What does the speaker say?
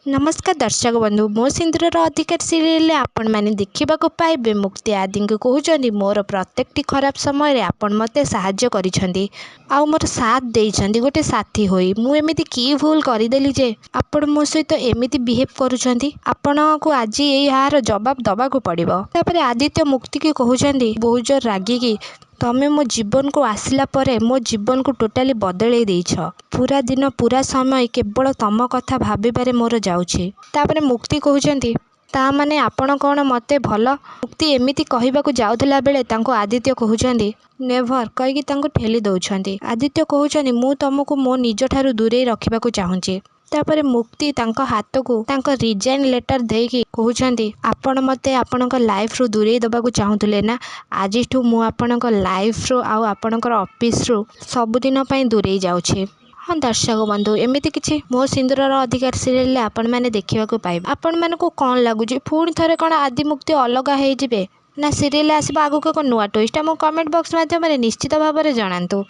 नमस्कार दर्शक बंधु मो सिंदूर अधिकार सीरियल आपण मैंने देखा पाइबे मुक्ति आदि को कहते मोर प्रत्येक खराब समय आपण मते साहाय्य करिसेंती आउ मोर साथ देइछंती गोटे साथी होई मु एमिति की भूल करदेली जे आपण मो सहित एमिति बिहेव करूछंती आपण को आज यार जवाब दबा को पड़िबो। तापरे आदित्य मुक्ति की कहउछंती बहुत जोर रागिकी तमे मो जीवन को आसिला परे मो जीवन को टोटाली बदले देइछ। पूरा दिन पूरा समय केवल तम कथा भाबिबारे मोर जाउछि। तापरे मुक्ति कहउछंती ता माने आपण कौन मते भल मुक्ति एमिति कहबाकू जाउथला बेले तांको आदित्य कहउछंती नेभर कहीकि तांको ठेली दउछंती। आदित्य कहउछंती मु तुमको मो निज ठारू दूरे रखिबाकू चाहूछि। तापरे मुक्ति तांको हाथ को तांको रिजाइन लेटर देकी कहउछंती आपण मते आपणक लाइफ रु दूरे दबाकू चाहूथले ना आजिठू मु आपणक लाइफ रु आउ आपणकर ऑफिस रु सबुदिन पई दूरे जाउछि। हाँ दर्शक बंधु एमिति किछि मो सिंदूर अधिकार सीरियल आपण मैंने देखा पाइबे। आपण मानकू कौन लगुच पुणी थे कौन आदि मुक्ति अलग हो ना सीरियल आसवा आगक एक नुआ ट्विस्ट आम कमेंट बॉक्स माध्यम निश्चित भाव में जनातु।